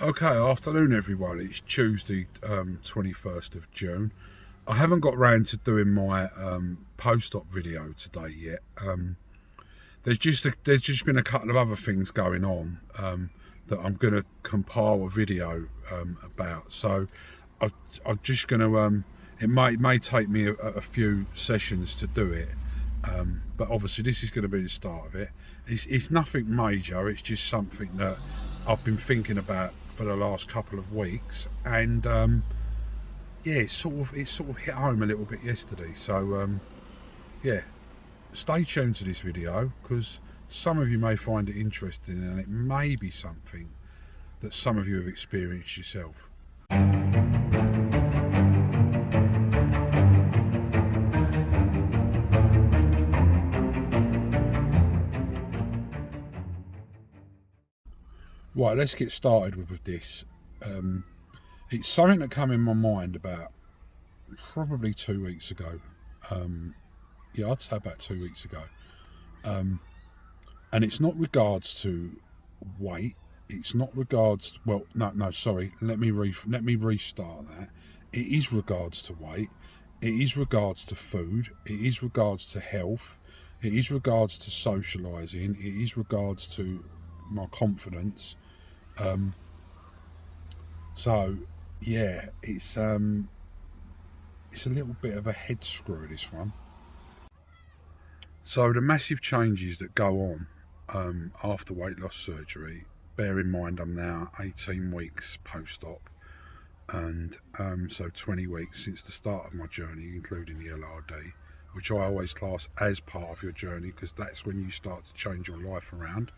Okay, afternoon everyone. It's Tuesday, 21st of June. I haven't got round to doing my post-op video today yet. There's just been a couple of other things going on that I'm going to compile a video about. So I'm just going to. It may take me a few sessions to do it, but obviously this is going to be the start of it. It's nothing major. It's just something that I've been thinking about for the last couple of weeks, and yeah, it sort of hit home a little bit yesterday. So yeah, stay tuned to this video because some of you may find it interesting, and it may be something that some of you have experienced yourself. Right, let's get started with this. It's something that came in my mind about probably 2 weeks ago. Yeah, I'd say about 2 weeks ago. And it's not regards to weight. It's not regards. Well, no. Sorry. Let me restart that. It is regards to weight. It is regards to food. It is regards to health. It is regards to socialising. It is regards to my confidence. So yeah, it's a little bit of a head screw, this one. So the massive changes that go on after weight loss surgery. Bear in mind I'm now 18 weeks post-op, and so 20 weeks since the start of my journey, including the LRD, which I always class as part of your journey because that's when you start to change your life around.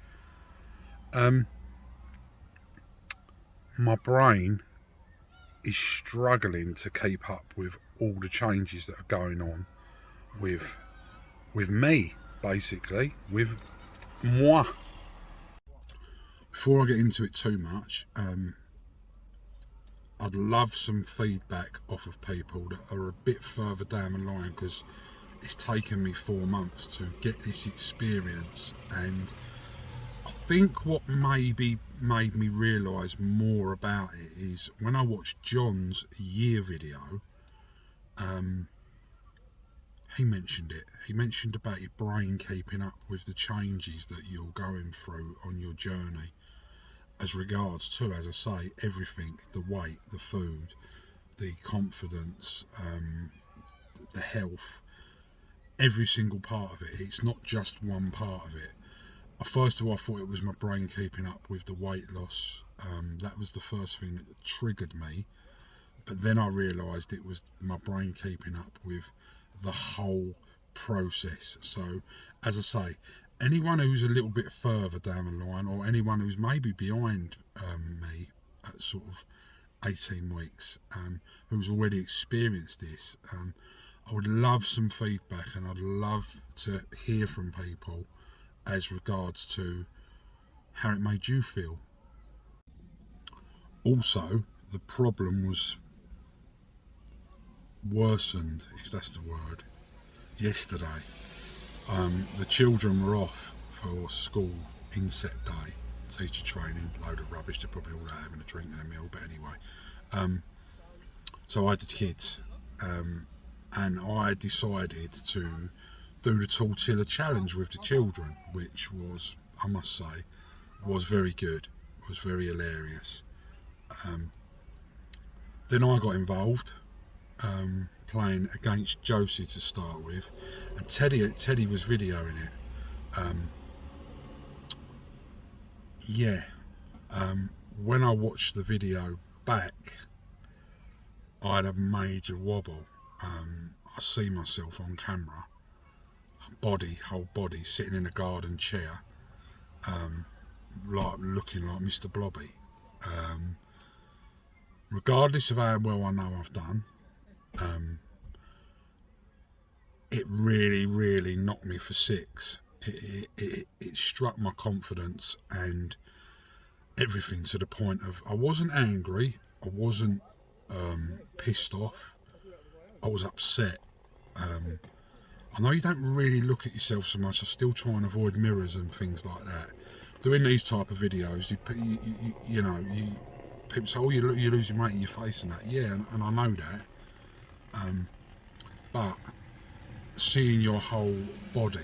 My brain is struggling to keep up with all the changes that are going on with me, basically, with moi. Before I get into it too much, I'd love some feedback off of people that are a bit further down the line, because it's taken me 4 months to get this experience, and I think what maybe made me realise more about it is when I watched John's year video. He mentioned it. He mentioned about your brain keeping up with the changes that you're going through on your journey, as regards to, as I say, everything: the weight, the food, the confidence, the health, every single part of it. It's not just one part of it. First of all, I thought it was my brain keeping up with the weight loss. That was the first thing that triggered me. But then I realised it was my brain keeping up with the whole process. So, as I say, anyone who's a little bit further down the line, or anyone who's maybe behind me at sort of 18 weeks, who's already experienced this, I would love some feedback, and I'd love to hear from people as regards to how it made you feel. Also, the problem was worsened, if that's the word, yesterday. The children were off for school inset day, teacher training, load of rubbish. They're probably all out having a drink and a meal, but anyway. So I had the kids, and I decided to do the tortilla challenge with the children, which was, I must say, was very good, was very hilarious. Then I got involved, playing against Josie to start with, and Teddy was videoing it. When I watched the video back, I had a major wobble. I see myself on camera, whole body, sitting in a garden chair, like looking like Mr. Blobby. Regardless of how well I know I've done, it really knocked me for six. It struck my confidence and everything, to the point of, I wasn't angry, I wasn't pissed off, I was upset. I know you don't really look at yourself so much. I still try and avoid mirrors and things like that. Doing these type of videos, people say, oh, you're losing weight in your face and that. Yeah, and I know that. But seeing your whole body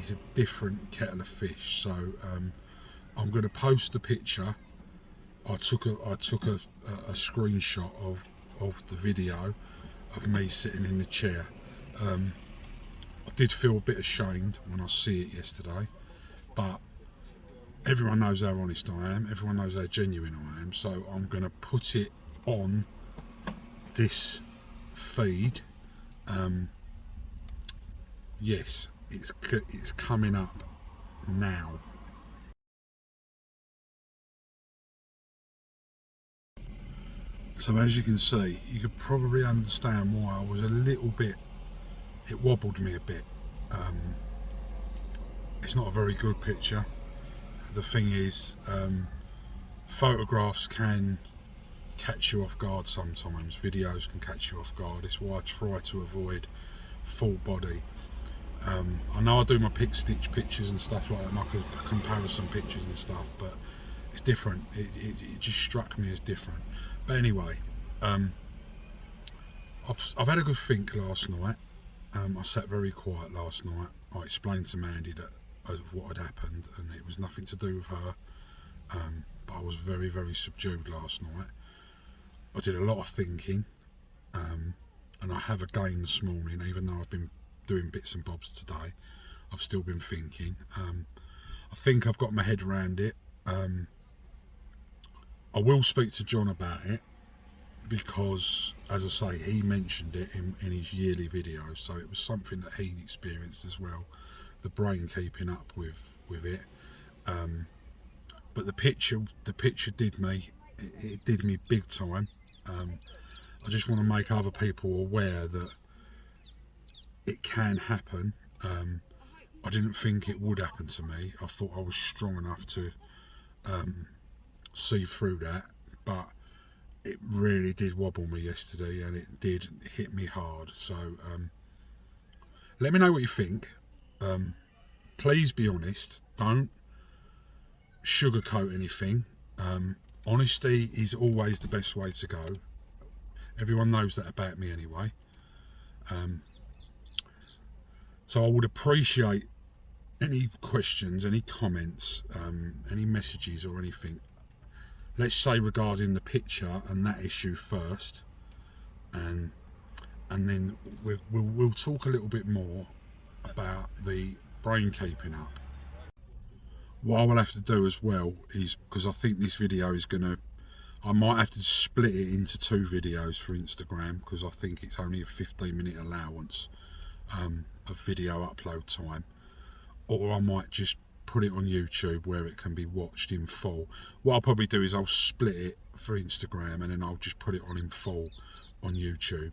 is a different kettle of fish. So I'm going to post the picture. I took a screenshot of the video of me sitting in the chair. I did feel a bit ashamed when I see it yesterday, but everyone knows how honest I am, everyone knows how genuine I am, so I'm going to put it on this feed. Yes, it's coming up now. So as you can see, you could probably understand why I was a little bit, it wobbled me a bit. It's not a very good picture. The thing is, photographs can catch you off guard sometimes, videos can catch you off guard. It's why I try to avoid full body. I know I do my pick stitch pictures and stuff like that, and I could comparison pictures and stuff, but it's different. It just struck me as different. But anyway, I've had a good think last night. I sat very quiet last night. I explained to Mandy that of what had happened, and it was nothing to do with her. But I was very, very subdued last night. I did a lot of thinking, and I have again this morning, even though I've been doing bits and bobs today. I've still been thinking. I think I've got my head around it. I will speak to John about it, because, as I say, he mentioned it in his yearly video, so it was something that he'd experienced as well, the brain keeping up with it. But the picture did me, it did me big time. I just want to make other people aware that it can happen. I didn't think it would happen to me. I thought I was strong enough to see through that, but it really did wobble me yesterday, and it did hit me hard. So let me know what you think. Please be honest, don't sugarcoat anything. Honesty is always the best way to go. Everyone knows that about me anyway. So I would appreciate any questions, any comments, any messages or anything. Let's say regarding the picture and that issue first, and then we'll talk a little bit more about the brain keeping up. What I will have to do as well is, because I think this video is I might have to split it into 2 videos for Instagram, because I think it's only a 15-minute allowance of video upload time, or I might just put it on YouTube where it can be watched in full. What I'll probably do is I'll split it for Instagram, and then I'll just put it on in full on YouTube,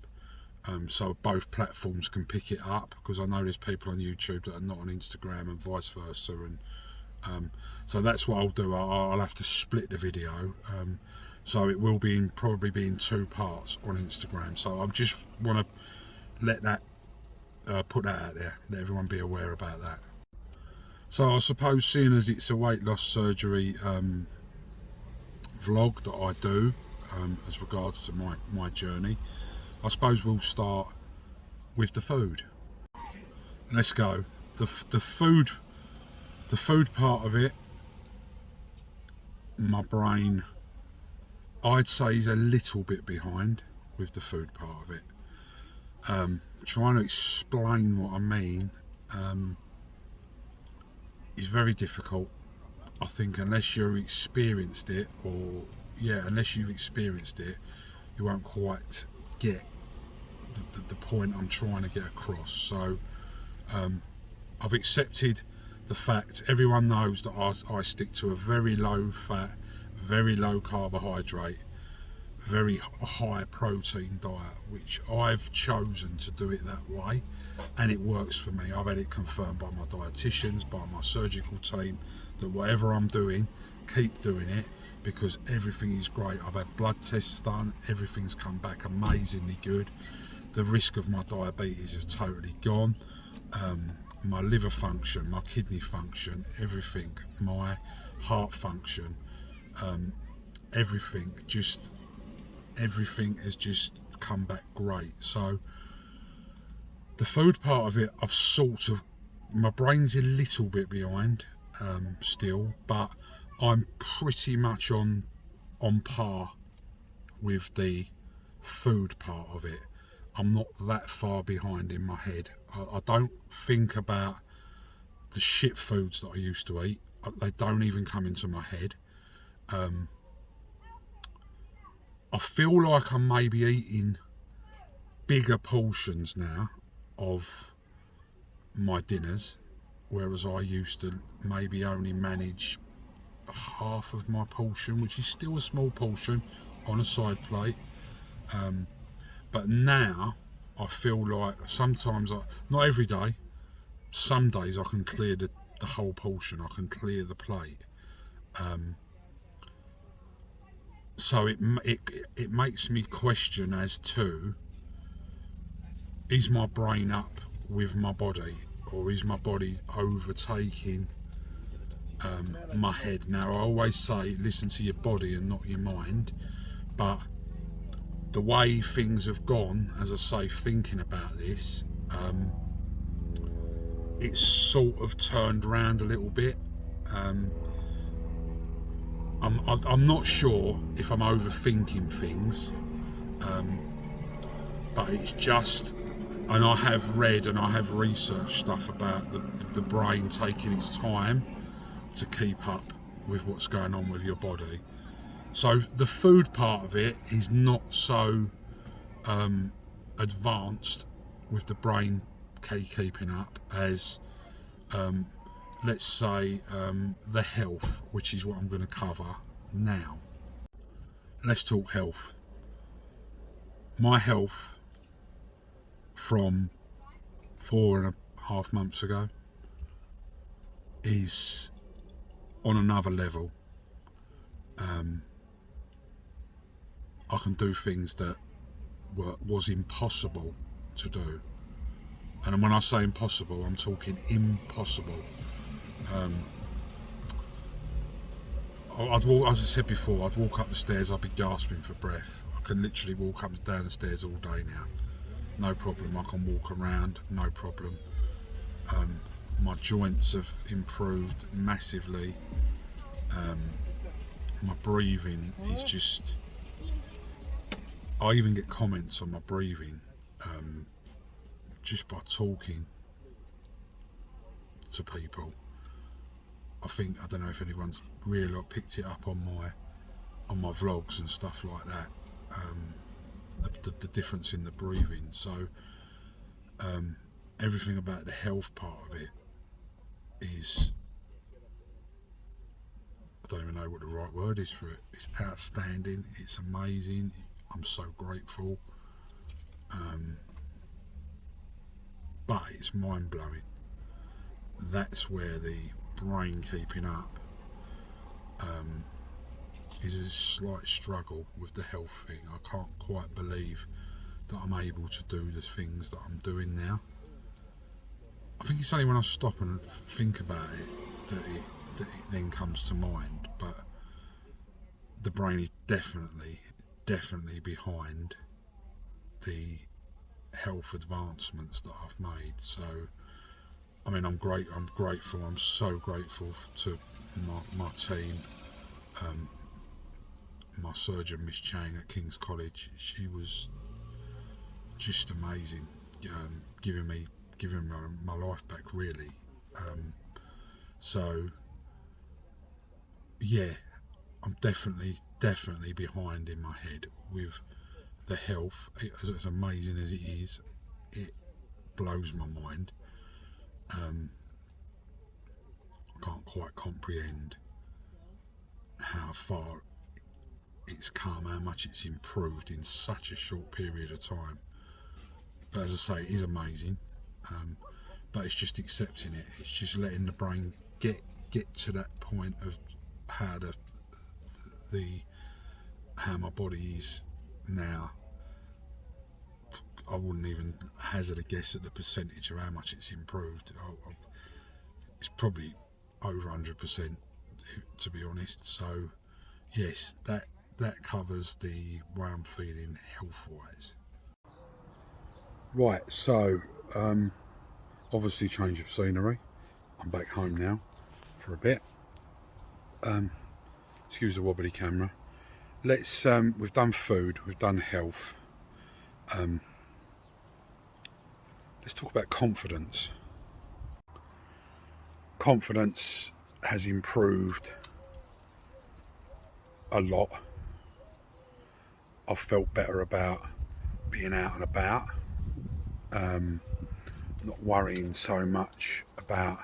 so both platforms can pick it up, because I know there's people on YouTube that are not on Instagram and vice versa, and so that's what I'll do. I'll have to split the video, so it will probably be in 2 parts on Instagram. So I just want to let that put that out there, let everyone be aware about that. So I suppose, seeing as it's a weight loss surgery vlog that I do as regards to my journey, I suppose we'll start with the food. Let's go. The food part of it, my brain, I'd say, is a little bit behind with the food part of it. Trying to explain what I mean is very difficult. I think unless you've experienced it, you won't quite get the point I'm trying to get across. So I've accepted the fact, everyone knows that I stick to a very low fat, very low carbohydrate, very high protein diet, which I've chosen to do it that way, and it works for me. I've had it confirmed by my dietitians, by my surgical team, that whatever I'm doing, keep doing it, because everything is great. I've had blood tests done, everything's come back amazingly good. The risk of my diabetes is totally gone. My liver function, my kidney function, everything, my heart function, everything has just come back great. So the food part of it, I've sort of, my brain's a little bit behind still, but I'm pretty much on par with the food part of it. I'm not that far behind in my head. I don't think about the shit foods that I used to eat. They don't even come into my head. I feel like I'm maybe eating bigger portions now of my dinners, whereas I used to maybe only manage half of my portion, which is still a small portion on a side plate. But now I feel like sometimes, not every day, some days I can clear the whole portion, I can clear the plate. So it makes me question as to, is my brain up with my body, or is my body overtaking my head? Now, I always say listen to your body and not your mind, but the way things have gone, as I say, thinking about this, it's sort of turned around a little bit. I'm not sure if I'm overthinking things, but it's just, and I have read and I have researched stuff about the brain taking its time to keep up with what's going on with your body. So the food part of it is not so advanced with the brain keeping up as let's say the health, which is what I'm going to cover now. Let's talk health. My health from 4.5 months ago is on another level. I can do things that was impossible to do. And when I say impossible, I'm talking impossible. I'd walk, as I said before, I'd walk up the stairs, I'd be gasping for breath. I can literally walk up and down the stairs all day now. No problem. I can walk around, no problem. My joints have improved massively. My breathing is just... I even get comments on my breathing just by talking to people. I don't know if anyone's really picked it up on my vlogs and stuff like that. The difference in the breathing. So everything about the health part of it is, I don't even know what the right word is for it. It's outstanding. It's amazing. I'm so grateful. But it's mind-blowing. That's where the brain keeping up is a slight struggle with the health thing. I can't quite believe that I'm able to do the things that I'm doing now. I think it's only when I stop and think about it that it then comes to mind. But the brain is definitely behind the health advancements that I've made. So I mean, I'm grateful. I'm so grateful to my team, my surgeon, Miss Chang at King's College. She was just amazing, giving my life back, really. So yeah, I'm definitely behind in my head with the health. As amazing as it is, it blows my mind. I can't quite comprehend how far it's come, how much it's improved in such a short period of time. But as I say, it is amazing. But it's just accepting it. It's just letting the brain get to that point of how how my body is now. I wouldn't even hazard a guess at the percentage of how much it's improved. It's probably over 100%, to be honest. So yes, that covers the way I'm feeling health-wise. Right, so obviously change of scenery. I'm back home now for a bit. Excuse the wobbly camera. Let's we've done food, we've done health. Let's talk about confidence. Confidence has improved a lot. I've felt better about being out and about, not worrying so much about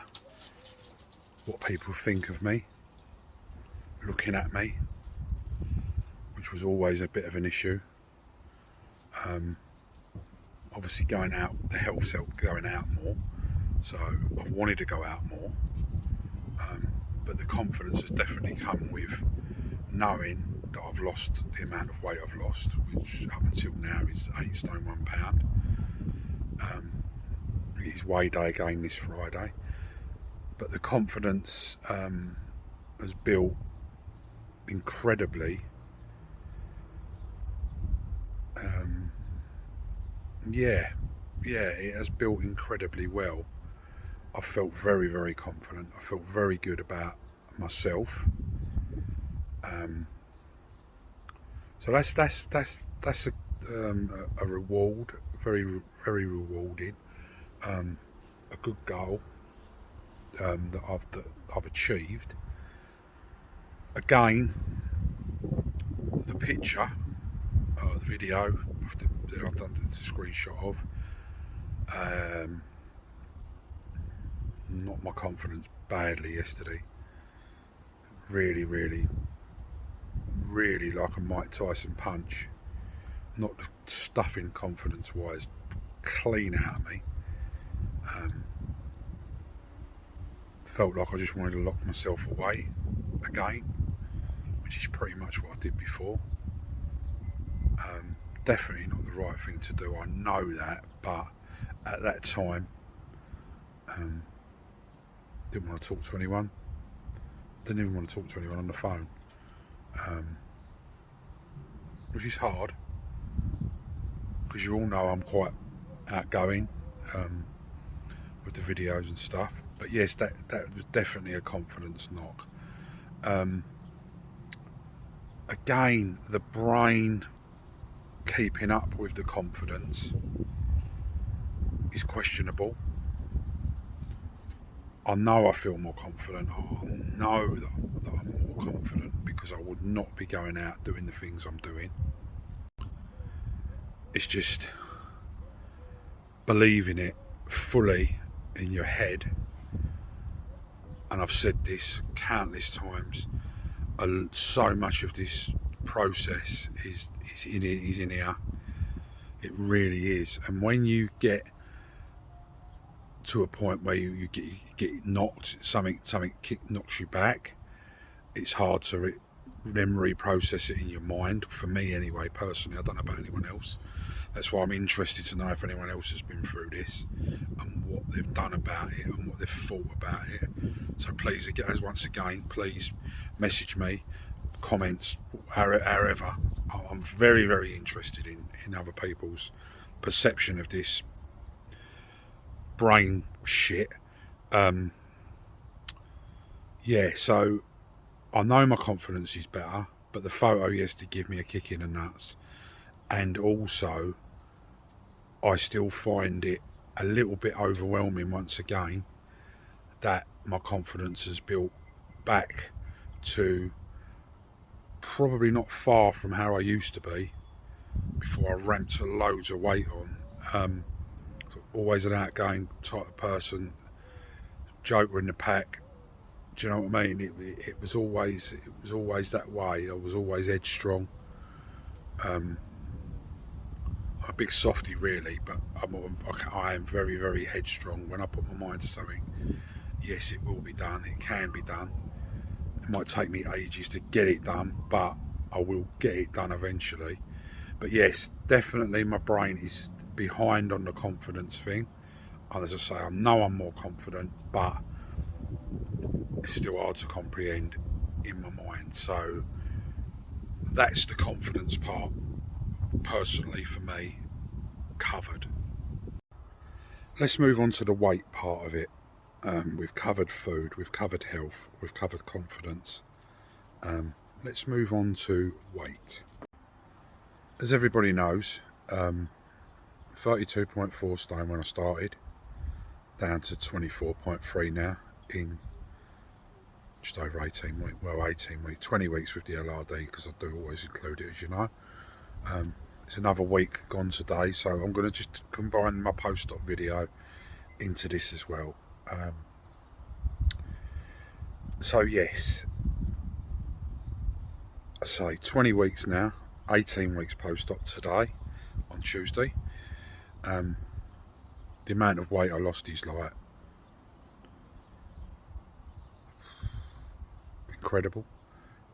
what people think of me, looking at me, which was always a bit of an issue. Obviously going out, the health's helped going out more, so I've wanted to go out more, but the confidence has definitely come with knowing that I've lost the amount of weight I've lost, which up until now is 8 stone 1 pound. It is weigh day again this Friday, but the confidence has built incredibly. It has built incredibly well. I felt very, very confident. I felt very good about myself. So that's a reward, very, very rewarding. A good goal that I've achieved. Again, the picture, the video that I've done the screenshot of, knocked my confidence badly yesterday. Really, really, really like a Mike Tyson punch. Not stuffing confidence-wise, clean out of me. Felt like I just wanted to lock myself away again, which is pretty much what I did before. Definitely not the right thing to do, I know that, but at that time, didn't want to talk to anyone. Didn't even want to talk to anyone on the phone, which is hard, because you all know I'm quite outgoing with the videos and stuff. But yes, that was definitely a confidence knock. Again, the brain keeping up with the confidence is questionable. I know I feel more confident. I know that I'm more confident, because I would not be going out doing the things I'm doing. It's just believing it fully in your head. And I've said this countless times. So much of this process is in here. It really is. And when you get to a point where you get knocked, something knocks you back, it's hard to then reprocess it in your mind. For me anyway, personally, I don't know about anyone else. That's why I'm interested to know if anyone else has been through this and what they've done about it and what they've thought about it. So please, once again, please message me, comments, however. I'm very, very interested in other people's perception of this brain shit. So I know my confidence is better, but the photo yesterday gave me a kick in the nuts. And also, I still find it a little bit overwhelming once again that my confidence has built back to probably not far from how I used to be before I ramped loads of weight on. Always an outgoing type of person, joker in the pack. Do you know what I mean? It was always that way. I was always headstrong. I'm a big softy really, but I am very, very headstrong. When I put my mind to something, yes, it will be done. It can be done. It might take me ages to get it done, but I will get it done eventually. But yes, definitely my brain is behind on the confidence thing. And as I say, I know I'm more confident, but it's still hard to comprehend in my mind. So that's the confidence part, personally for me, covered. Let's move on to the weight part of it. We've covered food, we've covered health, we've covered confidence. Let's move on to weight. As everybody knows, 32.4 stone when I started, down to 24.3 now in just over 18 weeks, 20 weeks with the LRD, because I do always include it, as you know. It's another week gone today, so I'm going to just combine my post-op video into this as well. So yes, I say 20 weeks now, 18 weeks post-op today on Tuesday. The amount of weight I lost is like incredible,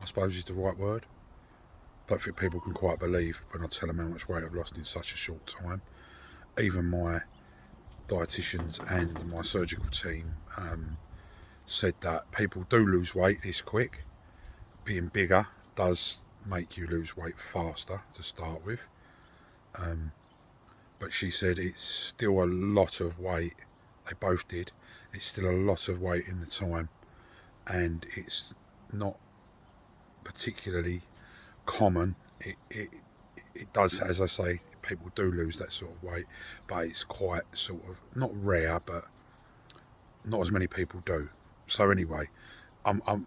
I suppose is the right word. Don't think people can quite believe when I tell them how much weight I've lost in such a short time. Even my dietitians and my surgical team said that people do lose weight this quick. Being bigger does make you lose weight faster to start with. But she said it's still a lot of weight. They both did. It's still a lot of weight in the time, and it's not particularly common. It does, as I say, people do lose that sort of weight, but it's quite sort of not rare, but not as many people do. So anyway, I'm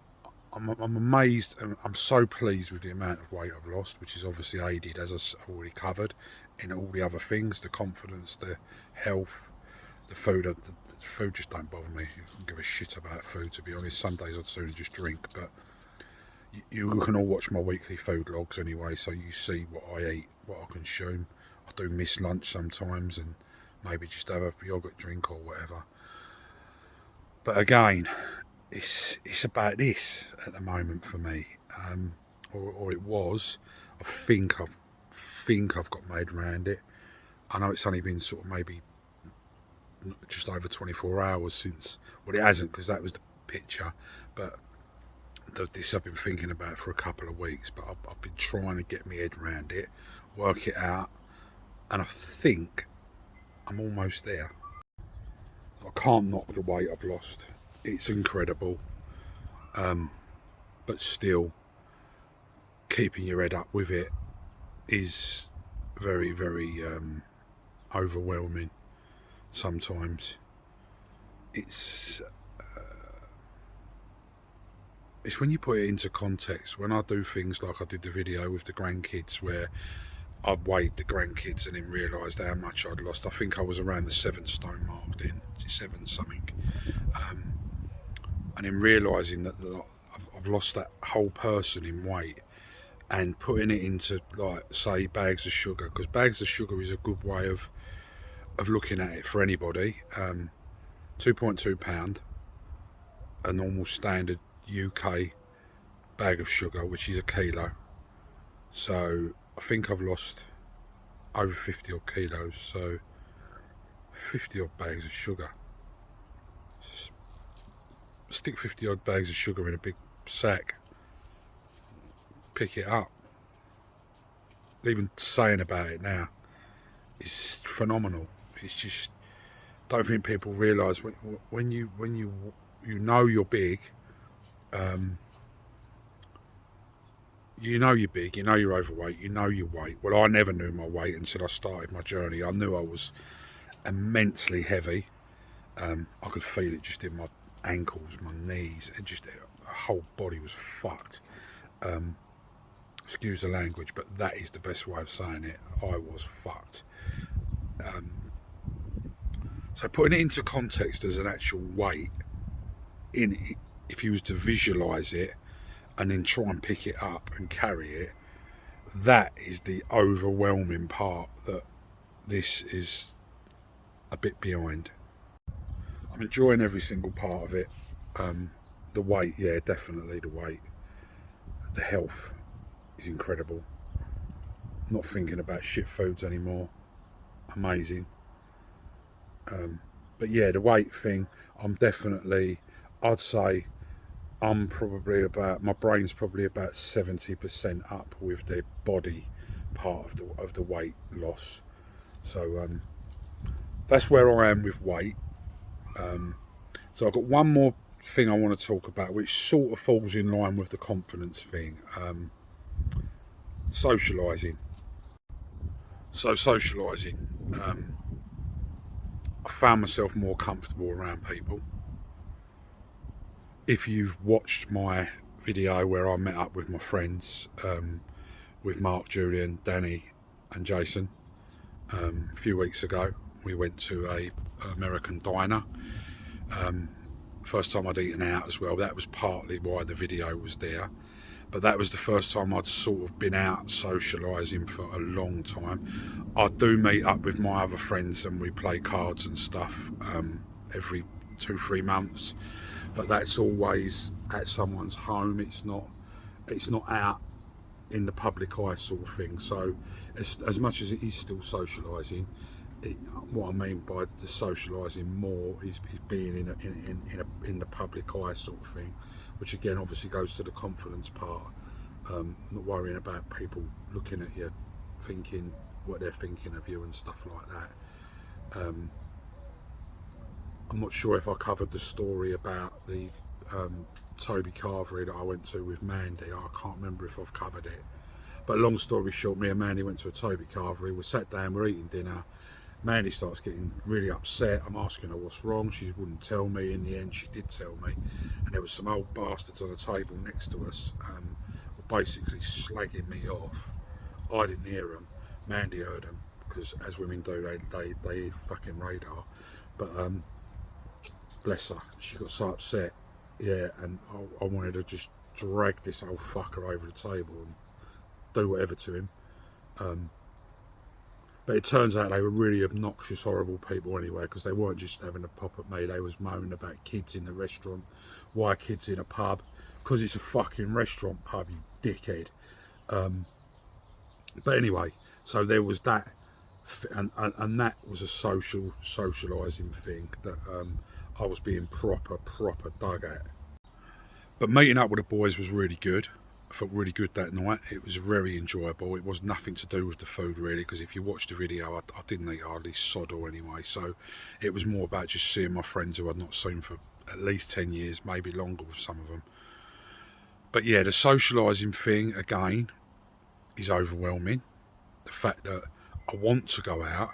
amazed, and I'm so pleased with the amount of weight I've lost, which is obviously aided, as I've already covered, in all the other things: the confidence, the health, the food. The food just don't bother me. I don't give a shit about food, to be honest. Some days I'd sooner just drink, but you can all watch my weekly food logs anyway, so you see what I eat, what I consume. I do miss lunch sometimes, and maybe just have a yogurt drink or whatever. But again, it's about this at the moment for me, or it was. I think I've got made around it. I know it's only been sort of maybe just over 24 hours since. Well, it hasn't, because that was the picture, but this I've been thinking about for a couple of weeks. But I've been trying to get my head around it, work it out, and I think I'm almost there. I can't knock the weight I've lost. It's incredible. But still, keeping your head up with it is very, very overwhelming sometimes. It's when you put it into context. When I do things like I did the video with the grandkids, where I weighed the grandkids and then realised how much I'd lost. I think I was around the 7 stone mark then, 7 something. And then realising that I've lost that whole person in weight, and putting it into, like, say, bags of sugar, because bags of sugar is a good way of looking at it for anybody. 2.2 pound, a normal standard UK bag of sugar, which is a kilo. So I think I've lost over 50 odd kilos, so 50 odd bags of sugar. Stick 50 odd bags of sugar in a big sack, pick it up. Even saying about it now is phenomenal. It's just, don't think people realise when you know you're big, you know you're big, you know you're overweight, you know your weight. Well, I never knew my weight until I started my journey. I knew I was immensely heavy. I could feel it just in my ankles, my knees, and just my whole body was fucked. Excuse the language, but that is the best way of saying it. I was fucked. So putting it into context as an actual weight, if you was to visualise it and then try and pick it up and carry it, that is the overwhelming part that this is a bit behind. I'm enjoying every single part of it. The weight, yeah, definitely the weight. The health is incredible. Not thinking about shit foods anymore. Amazing. But yeah, the weight thing, I'm definitely, I'd say my brain's probably about 70% up with the body part of the weight loss. So that's where I am with weight. So I've got one more thing I want to talk about, which sort of falls in line with the confidence thing. Socialising. So socialising. I found myself more comfortable around people. If you've watched my video where I met up with my friends, with Mark, Julian, Danny and Jason, a few weeks ago, we went to a American diner. First time I'd eaten out as well. That was partly why the video was there. But that was the first time I'd sort of been out socialising for a long time. I do meet up with my other friends and we play cards and stuff every 2-3 months, but that's always at someone's home. It's not out in the public eye sort of thing. So as much as it is still socialising, what I mean by the socialising more is being in the public eye sort of thing, which again obviously goes to the confidence part. Not worrying about people looking at you, thinking what they're thinking of you and stuff like that. I'm not sure if I covered the story about the Toby Carvery that I went to with Mandy. I can't remember if I've covered it. But long story short, me and Mandy went to a Toby Carvery. We sat down, we're eating dinner. Mandy starts getting really upset. I'm asking her what's wrong. She wouldn't tell me. In the end, she did tell me. And there was some old bastards on the table next to us, basically slagging me off. I didn't hear them. Mandy heard them, because as women do, they fucking radar. But bless her, she got so upset. Yeah, and I wanted to just drag this old fucker over the table and do whatever to him. But it turns out they were really obnoxious, horrible people anyway, because they weren't just having a pop at me. They was moaning about kids in the restaurant. Why kids in a pub? Because it's a fucking restaurant pub, you dickhead. But anyway, so there was that, and that was a socialising thing that I was being proper dug at. But meeting up with the boys was really good. I felt really good that night. It was very enjoyable. It was nothing to do with the food really, because if you watch the video, I didn't eat hardly sod all anyway. So it was more about just seeing my friends who I'd not seen for at least 10 years, maybe longer with some of them. But yeah, the socialising thing again is overwhelming. The fact that I want to go out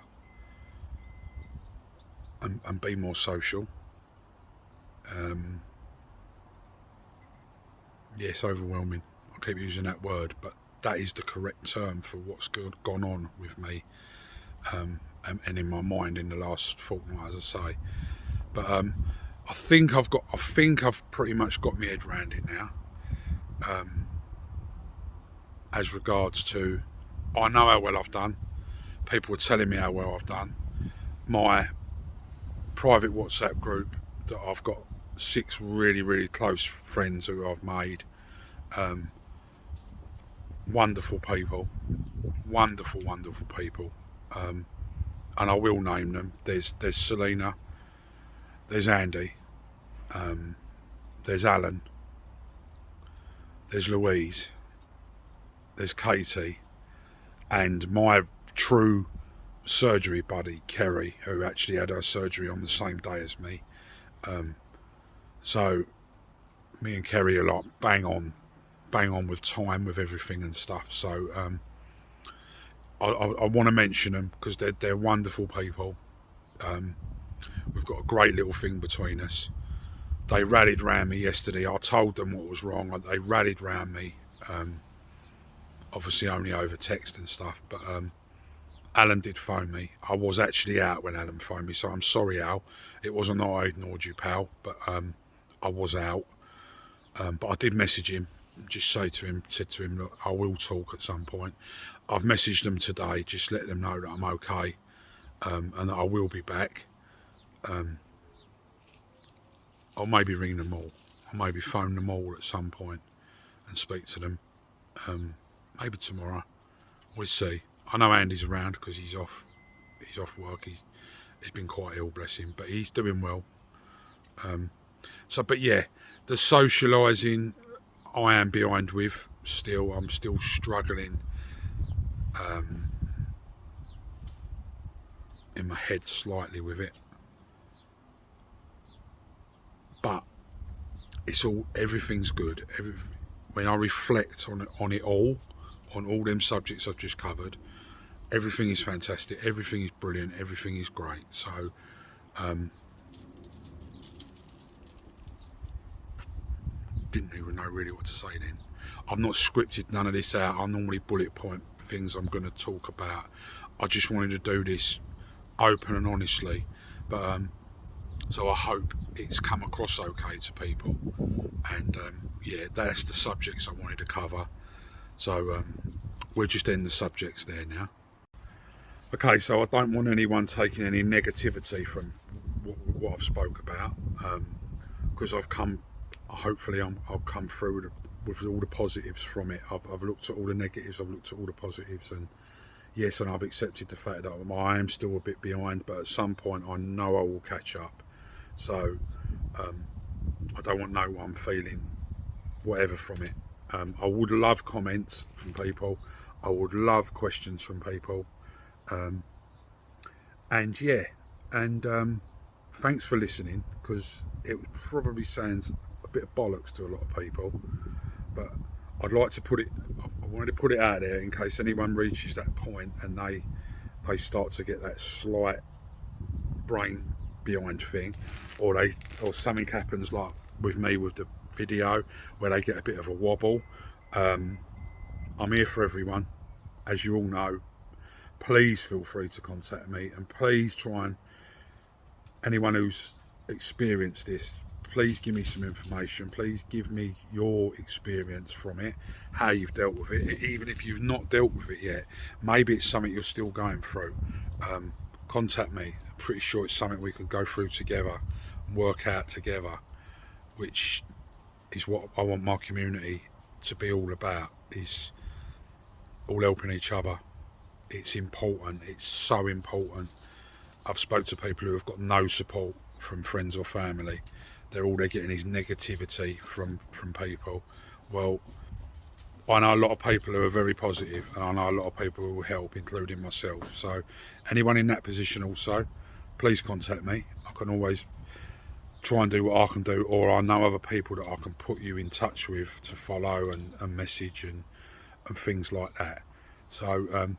and be more social. Yeah, it's overwhelming. I keep using that word, but that is the correct term for what's gone on with me, and in my mind in the last fortnight, as I say. But I think I've pretty much got my head around it now. As regards to, I know how well I've done. People were telling me how well I've done. My private WhatsApp group that I've got 6 really close friends who I've made. Wonderful people, wonderful people, and I will name them. There's Selena, there's Andy, there's Alan, there's Louise, there's Katie, and my true surgery buddy Kerry, who actually had her surgery on the same day as me. So me and Kerry are like bang on with time with everything and stuff. So I want to mention them because they're wonderful people. We've got a great little thing between us. They rallied round me yesterday. I told them what was wrong. They rallied round me, obviously only over text and stuff, but Alan did phone me. I was actually out when Alan phoned me, so I'm sorry, Al. It wasn't that I ignored you, pal, but I was out. But I did message him, said to him, look, I will talk at some point. I've messaged them today, just let them know that I'm okay, and that I will be back. I'll maybe ring them all. I'll maybe phone them all at some point and speak to them. Maybe tomorrow. We'll see. I know Andy's around because he's off work. He's been quite ill, bless him, but he's doing well. But yeah, the socialising I am behind with still. I'm still struggling in my head slightly with it, but everything's good. When I reflect on it all, on all them subjects I've just covered, everything is fantastic, everything is brilliant, everything is great. So didn't even know really what to say then. I've not scripted none of this out. I normally bullet point things I'm going to talk about. I just wanted to do this open and honestly, but so I hope it's come across okay to people. And yeah, that's the subjects I wanted to cover. So we'll just end the subjects there now. Okay, so I don't want anyone taking any negativity from what I've spoke about, because hopefully I'll come through with all the positives from it. I've looked at all the negatives, I've looked at all the positives, and yes, and I've accepted the fact that I am still a bit behind, but at some point I know I will catch up. So I don't want no one feeling whatever from it. I would love comments from people. I would love questions from people. And yeah, and thanks for listening, because it probably sounds a bit of bollocks to a lot of people, but I'd like to I wanted to put it out there in case anyone reaches that point and they start to get that slight brain behind thing, or something happens like with me with the video where they get a bit of a wobble. I'm here for everyone, as you all know. Please feel free to contact me, and please anyone who's experienced this, please give me some information. Please give me your experience from it, how you've dealt with it. Even if you've not dealt with it yet, maybe it's something you're still going through. Contact me. I'm pretty sure it's something we could go through together and work out together, which is what I want my community to be all about, is all helping each other. It's important. It's so important. I've spoke to people who have got no support from friends or family. They're getting is negativity from people. Well, I know a lot of people who are very positive, and I know a lot of people who will help, including myself. So anyone in that position also, please contact me. I can always try and do what I can do, or I know other people that I can put you in touch with to follow and message and things like that. So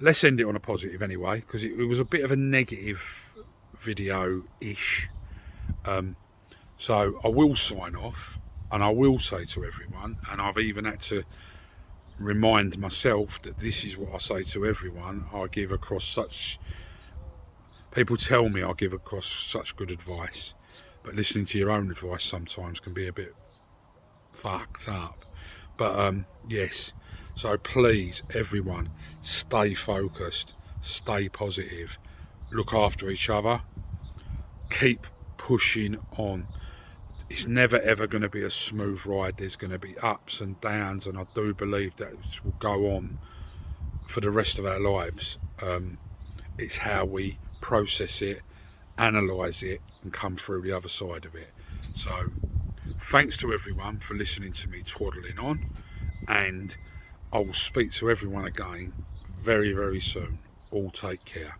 let's end it on a positive anyway, because it was a bit of a negative video-ish. So I will sign off, and I will say to everyone, and I've even had to remind myself that this is what I say to everyone. I give across people tell me I give across such good advice, but listening to your own advice sometimes can be a bit fucked up. But yes, so please everyone, stay focused, stay positive, look after each other, keep pushing on. It's never ever going to be a smooth ride. There's going to be ups and downs, and I do believe that this will go on for the rest of our lives. It's how we process it, analyse it, and come through the other side of it. So thanks to everyone for listening to me twaddling on, and I will speak to everyone again very, very soon. All take care.